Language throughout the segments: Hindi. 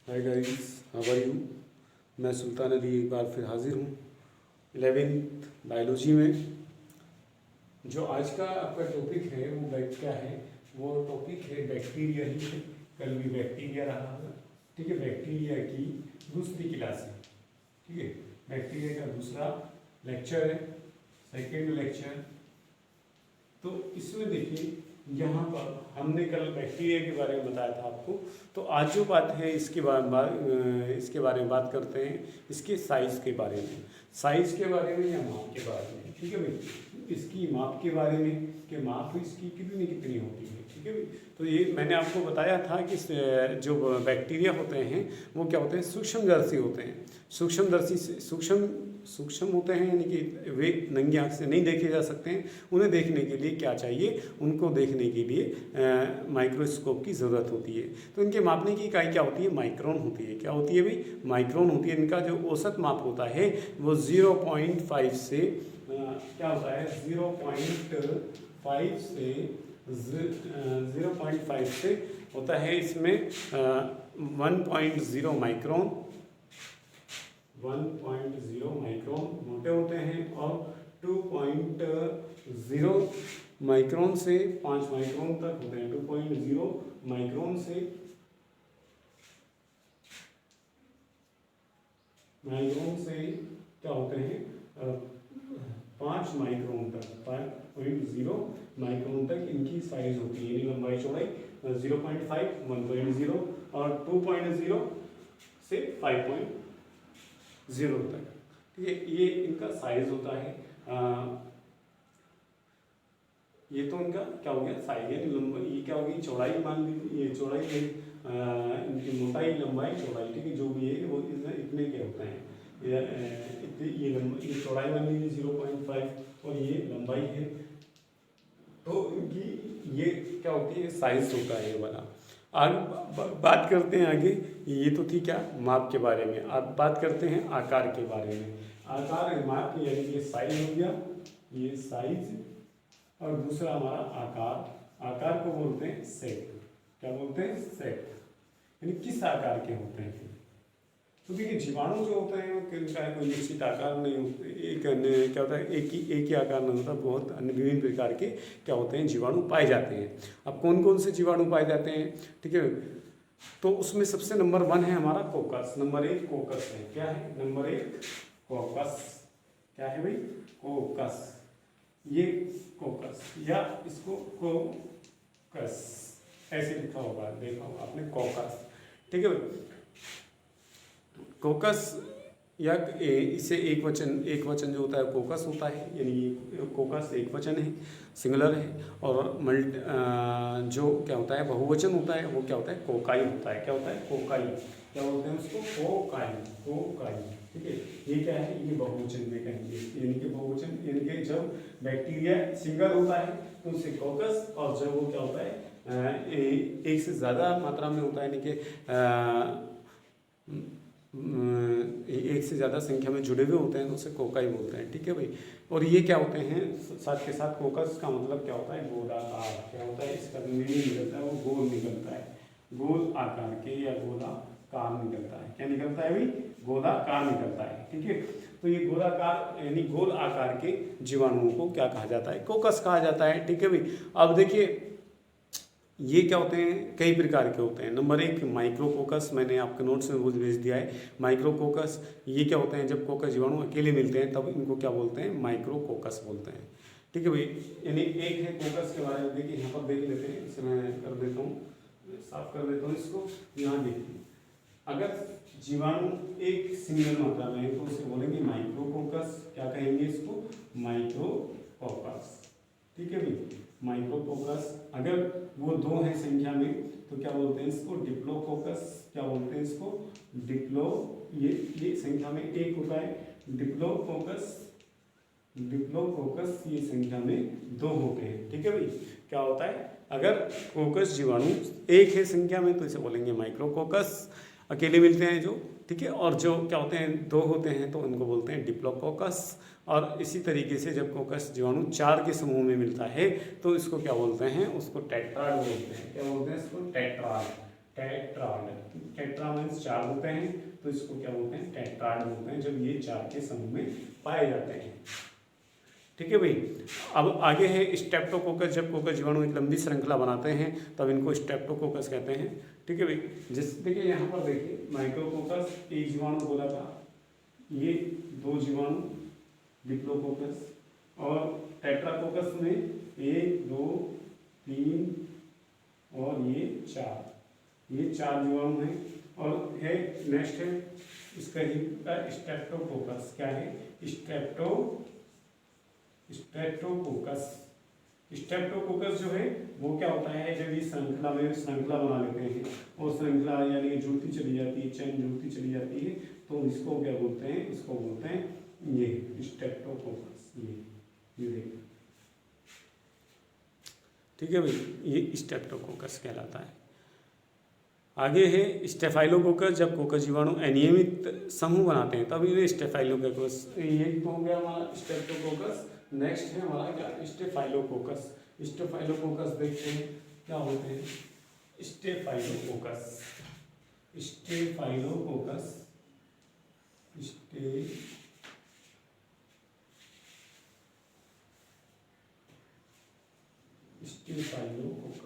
Hi guys, how are you. मैं सुल्तान अली एक बार फिर हाजिर हूँ 11th बायोलॉजी में। जो आज का आपका टॉपिक है वो क्या है, वो टॉपिक है बैक्टीरिया ही है। कल भी बैक्टीरिया रहा है, ठीक है। बैक्टीरिया की दूसरी क्लास है, ठीक है। बैक्टीरिया का दूसरा लेक्चर है, सेकेंड लेक्चर। तो इसमें देखिए, यहाँ पर हमने कल बैक्टीरिया के बारे में बताया था आपको। तो आज जो बात है इसके बारे में बात करते हैं, इसके साइज़ के बारे में। साइज़ के बारे में या माप के बारे में, ठीक है भाई। इसकी माप के बारे में कि माप इसकी कितनी कितनी होती है, ठीक है भाई। तो ये मैंने आपको बताया था कि जो बैक्टीरिया होते हैं वो क्या होते हैं, सूक्ष्मदर्शी होते हैं। सूक्ष्मदर्शी सूक्ष्म होते हैं, यानी कि वे नंगी आँख से नहीं देखे जा सकते हैं। उन्हें देखने के लिए क्या चाहिए, उनको देखने के लिए माइक्रोस्कोप की ज़रूरत होती है। तो इनके मापने की इकाई क्या होती है, माइक्रोन होती है। क्या होती है भाई, माइक्रोन होती है। इनका जो औसत माप होता है वो 0.5 से क्या होता है, 0.5 से 0.5 से होता है इसमें 1.0 माइक्रोन। 1.0 माइक्रोन मोटे होते हैं, और 2.0 माइक्रोन से 5 माइक्रोन तक होते हैं। 2.0 माइक्रोन से क्या होते हैं, 5 माइक्रोन तक, 5.0 माइक्रोन तक इनकी साइज होती है, यानी लंबाई चौड़ाई 0.5, 1.0 और 2.0 से 5.0 तक, ठीक है। ये इनका साइज होता है। ये तो इनका क्या हो गया, साइज, यानी लंबाई। ये क्या होगी, चौड़ाई मान लीजिए, ये चौड़ाई है, इनकी मोटाई, लंबाई, चौड़ाई, ठीक है। जो भी है वो इतने के होते हैं। ये चौड़ाई मान लीजिए 0.5 और ये लंबाई है। तो इनकी ये क्या होती है, साइज होता है ये वाला। आगे बात करते हैं आगे। ये तो थी क्या, माप के बारे में। अब बात करते हैं आकार के बारे में। आकार माप यानी कि साइज हो गया, ये साइज, और दूसरा हमारा आकार। आकार को बोलते हैं शेप। क्या बोलते हैं, शेप, यानी किस आकार के होते हैं। तो देखिए, जीवाणु जो होते हैं इनका कोई निश्चित आकार नहीं होता। क्या होता है, एक ही आकार नहीं होता, बहुत अन्य विभिन्न प्रकार के क्या होते हैं, जीवाणु पाए जाते हैं। अब कौन कौन से जीवाणु पाए जाते हैं, ठीक है। तो उसमें सबसे नंबर 1 है हमारा कोकस। नंबर 1 कोकस है। क्या है, नंबर 1 कोकस। क्या है भाई, कोकस। ये कोकस, या इसको कोकस ऐसे लिखा होगा, देखा होगा आपने, कोकस, ठीक है भाई। कोकस, या इसे एक वचन जो होता है कोकस होता है, यानी ये कोकस एक वचन है, सिंगुलर है। और जो क्या होता है, बहुवचन होता है, वो क्या होता है, कोकाई होता है। क्या होता है, कोकाई। क्या बोलते हैं उसको, कोकाई, ठीक है। ये क्या है, ये बहुवचन में कहेंगे, यानी कि बहुवचन, यानी कि जब बैक्टीरिया सिंगल होता है तो उसे कोकस, और जब वो क्या होता है एक से ज़्यादा मात्रा में होता है, यानी कि एक से ज़्यादा संख्या में जुड़े हुए होते हैं तो उसे कोकाई बोलते हैं, ठीक है भाई। और ये क्या होते हैं, साथ के साथ कोकस का मतलब क्या होता है, गोलाकार। क्या होता है, इसका मीनिंग निकलता है, वो गोल निकलता है, गोल आकार के, या गोलाकार निकलता है। क्या निकलता है भाई, गोलाकार निकलता है, ठीक है। तो ये गोलाकार यानी गोल आकार के जीवाणुओं को क्या कहा जाता है, कोकस कहा जाता है, ठीक है भाई। अब देखिए, ये क्या होते हैं, कई प्रकार के होते हैं। नंबर 1 माइक्रोकोकस, मैंने आपके नोट्स में वो भेज दिया है, माइक्रोकोकस। ये क्या होते हैं, जब कोकस जीवाणु अकेले मिलते हैं तब इनको क्या बोलते हैं, माइक्रोकोकस बोलते हैं, ठीक है भाई। यानी एक है कोकस के बारे में, देखिए यहाँ पर देख लेते हैं, इसे मैं कर देता हूँ, साफ कर देता हूँ इसको। यहाँ देखिए, अगर जीवाणु एक सिंगल मात्रा में है तो उसे बोलेंगे माइक्रोकोकस। क्या कहेंगे इसको, माइक्रोकोकस, ठीक है भाई, माइक्रोकोकस। अगर वो 2 है संख्या में तो क्या बोलते हैं इसको, डिप्लोकोकस। क्या बोलते हैं इसको, डिप्लो। ये संख्या में 1 होता है, डिप्लोकोकस। ये संख्या में 2 होते हैं, ठीक है भाई। क्या होता है, अगर कोकस जीवाणु 1 है संख्या में तो इसे बोलेंगे माइक्रोकोकस, अकेले मिलते हैं जो, ठीक है। और जो क्या होते हैं, 2 होते हैं तो उनको बोलते हैं डिप्लोकोकस। और इसी तरीके से जब कोकस जीवाणु 4 के समूह में मिलता है तो इसको क्या बोलते हैं, उसको टेट्राड बोलते हैं। क्या बोलते हैं इसको, टेट्राड, टेट्राड। टेट्रा मीन्स 4 होते हैं, तो इसको क्या बोलते हैं, टेट्राड बोलते हैं जब ये 4 के समूह में पाए जाते हैं। ठीक है भाई। अब आगे है स्ट्रेप्टोकोकस। जब कोकस जीवाणु एक लंबी श्रृंखला बनाते हैं तब इनको स्ट्रेप्टोकोकस कहते हैं। ठीक है भाई। जैसे देखिए यहाँ पर देखिए, माइक्रोकोकस एक जीवाणु बोला था, ये 2 जीवाणु डिप्लोकोकस, और टेट्राकोकस में 1 2 3 और ये 4, ये 4 जीवाणु हैं। और है नेक्स्ट है इसका ही स्ट्रेप्टोकोकस। क्या है, स्ट्रेप्टोकोकस। स्ट्रेप्टोकोकस जो है वो क्या होता है, जब ये श्रृंखला बना लेते हैं और श्रृंखला यानी जुड़ती चली जाती है, चेन जुड़ती चली जाती है, तो इसको क्या बोलते हैं, इसको बोलते हैं ये स्ट्रेप्टोकोकस। ये देखिए, ठीक है भाई, ये स्ट्रेप्टोकोकस कहलाता है। आगे है स्टेफाइलोकोकस। जब कोकस जीवाणु अनियमित समूह बनाते हैं तब इन्हें स्टेफाइलोकोकस। ये तो हो गया हमारा स्ट्रेप्टोकोकस। नेक्स्ट है हमारा क्या, स्टेफाइलोकोकस। स्टेफाइलोकोकस देखते हैं क्या होते हैं। Staphylococcus, staphylococcus, staphylococcus,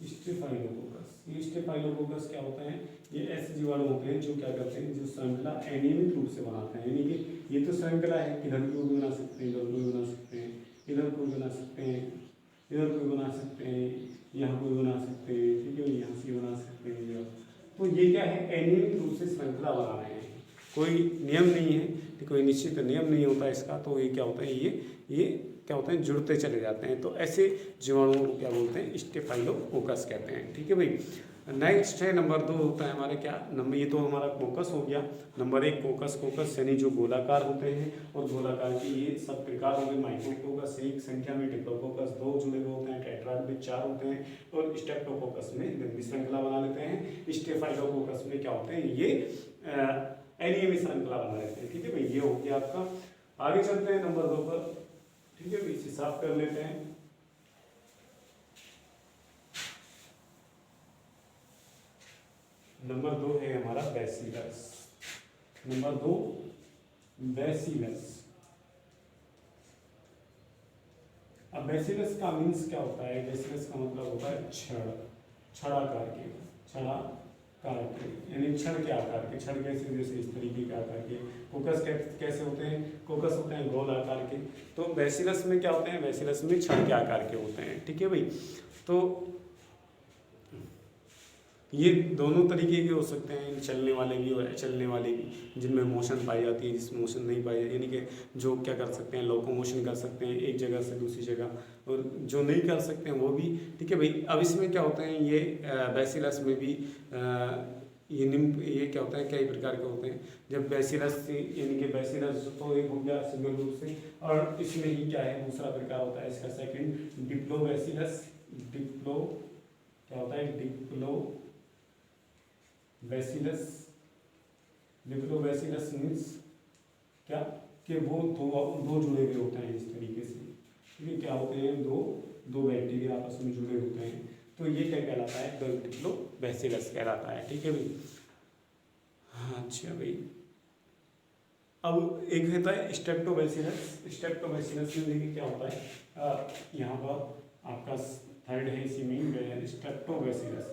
staphylococcus. ये स्टेफाइलोकोकस क्या होता है, ये ऐसे जीवाणु होते हैं जो क्या करते हैं, जो श्रृंखला अनियमित रूप से बनाते हैं। यानी कि ये तो श्रृंखला है, इधर को भी बना सकते हैं, इधर को भी बना सकते हैं, इधर को भी बना सकते हैं, इधर को भी बना सकते हैं, यहाँ को भी बना सकते हैं, ठीक है, यहाँ से बना सकते हैं। तो ये क्या है, अनियमित रूप से श्रृंखला बना रहे हैं, कोई नियम नहीं है, कोई निश्चित नियम नहीं होता इसका। तो ये क्या होता है, ये क्या होते हैं, जुड़ते चले जाते हैं। तो ऐसे जीवाणुओं को क्या बोलते हैं, स्टेफाइलोकोकस कहते हैं। ठीक है भाई। नेक्स्ट है नंबर 2 होता है हमारे क्या नंबर, ये तो हमारा कोकस हो गया। नंबर 1 कोकस। कोकस यानी जो गोलाकार होते हैं, और गोलाकार के ये सब प्रकार हो गए। माइक्रोकोकस 1 संख्या में, डिप्लोकोकस 2 जुड़े हुए होते हैं, टेट्राड में 4 होते हैं, और स्ट्रेप्टोकोकस में लंबी श्रृंखला बना लेते हैं। स्टेफाइलोकोकस में क्या होते हैं, ये अनियमित श्रृंखला बना लेते हैं। ठीक है भाई, ये हो गया आपका। आगे चलते हैं नंबर 2 पर। ठीक है, इसे साफ कर लेते हैं। नंबर 2 है हमारा बैसिलस। Number 2 bacillus. अब बैसिलस का मीन्स क्या होता है, बैसिलस का मतलब होता है छड़ाकार के, यानी छड़ के आकार के। छड़ कैसे, जैसे इस तरीके के आकार के। कोकस कैसे होते हैं, कोकस होते हैं गोल आकार के। तो बैसिलस में क्या होते हैं, बैसिलस में छड़ के आकार के होते हैं। ठीक है भाई। तो ये दोनों तरीके के हो सकते हैं, चलने वाले भी और चलने वाले भी, जिनमें मोशन पाई जाती है, जिसमें मोशन नहीं पाई जाती, यानी कि जो क्या कर सकते हैं, लोकोमोशन कर सकते हैं एक जगह से दूसरी जगह, और जो नहीं कर सकते हैं वो भी। ठीक है भाई। अब इसमें क्या होते हैं, ये बैसिलस में भी ये क्या होता है, कई प्रकार के होते हैं। जब बैसिलस यानी कि बैसिलस तो एक हो गया सिंगल रूप से, और इसमें ही क्या है, दूसरा प्रकार होता है इसका सेकंड, डिप्लोबैसिलस। डिप्लो क्या होता है, डिप्लोबैसिलस मीन्स क्या, कि वो दो जुड़े हुए होते हैं इस तरीके से। ठीक है, क्या होते हैं, दो बैक्टीरिया आपस में जुड़े होते हैं। तो ये क्या कहलाता है, डिप्लोबैसिलस कहलाता है। ठीक है भाई। हाँ अच्छा भाई। अब एक होता है स्ट्रेप्टोबैसिलस। स्ट्रेप्टोबैसिलस में देखिए क्या होता है, यहाँ पर आपका थर्ड है इसी में, स्ट्रेप्टोबैसिलस।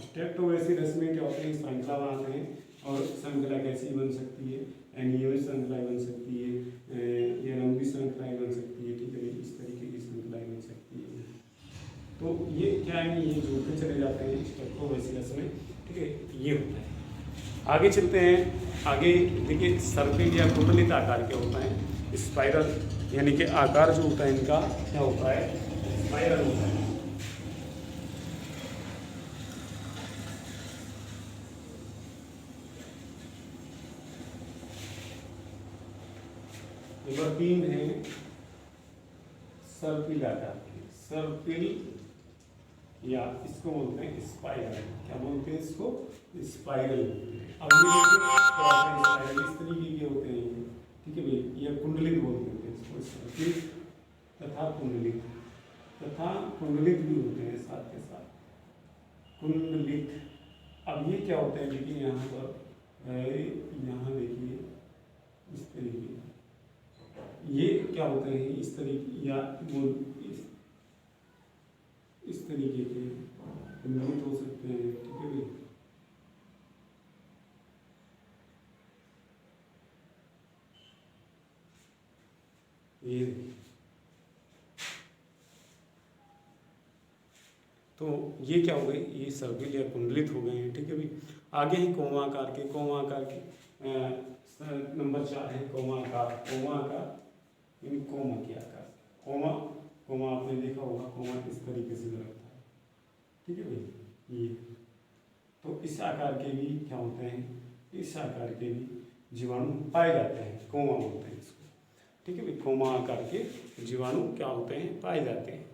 स्ट्रेप्टोबैसिलस में क्या होता है, श्रृंखला बनाते हैं, और श्रृंखला कैसी बन सकती है, अनियमित श्रृंखला बन सकती है, या लंबी श्रृंखला बन सकती है। ठीक है, इस तरीके की श्रृंखला बन सकती है। तो ये क्या है, ये जुड़ते चले जाते हैं स्ट्रेप्टोबैसिलस में। ठीक है, ये होता है। आगे चलते हैं। आगे देखिए, सर्पिल या कुंडलित आकार के होता है। स्पाइरल यानी कि आकार जो होता है इनका क्या होता है, स्पाइरल होता है। नंबर 3 है सर्पिल आकार के। सर्पिल या इसको बोलते हैं स्पाइरल। क्या बोलते हैं इसको? स्पाइरल। अब ये स्पाइरल इस तरीके के होते हैं, ठीक है भाई, ये कुंडलित बोलते हैं इसको, सर्किल तथा कुंडलित भी होते हैं साथ के साथ, कुंडलित। अब ये क्या होते हैं, देखिए यहाँ पर, यहाँ देखिए इस तरीके, ये क्या होते हैं इस तरीके, या वो इस तरीके के कुंडलित हो सकते हैं, ठीक है भाई। ये तो ये क्या हो गए, ये सर्किल या कुंडलित हो गए हैं, ठीक है भाई। आगे ही कोमाकार के नंबर 4 है कोमाकार। यानी कोमा के आकार, कोमा आपने देखा होगा, कोमा किस तरीके से लगता है, ठीक है भाई। ये तो इस आकार के भी क्या होते हैं, इस आकार के भी जीवाणु पाए जाते हैं, कोमा बोलते हैं इसको, ठीक है भाई। कोमा आकार के जीवाणु क्या होते हैं, पाए जाते हैं।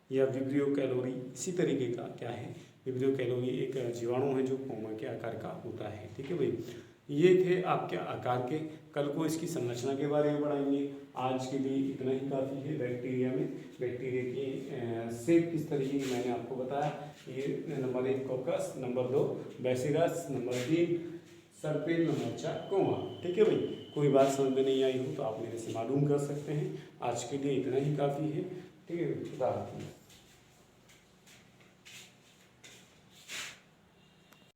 या विब्रियो कैलोरी इसी तरीके का क्या है, विब्रियो कैलोरी एक जीवाणु है जो कोमा के आकार का होता है, ठीक है भाई। ये थे आपके आकार के, कल को इसकी संरचना के बारे में पढ़ाएंगे। आज के लिए इतना ही काफ़ी है। बैक्टीरिया में बैक्टीरिया की शेप किस तरीके की मैंने आपको बताया। ये नंबर 1 कोकस, नंबर 2 बैसिलस, नंबर 3 सर्पिल, नंबर 4 कोमा, ठीक है भाई। कोई बात समझ में नहीं आई हो तो आप मेरे से मालूम कर सकते हैं। आज के लिए इतना ही काफ़ी है, ठीक है। खुदा हाफिज़।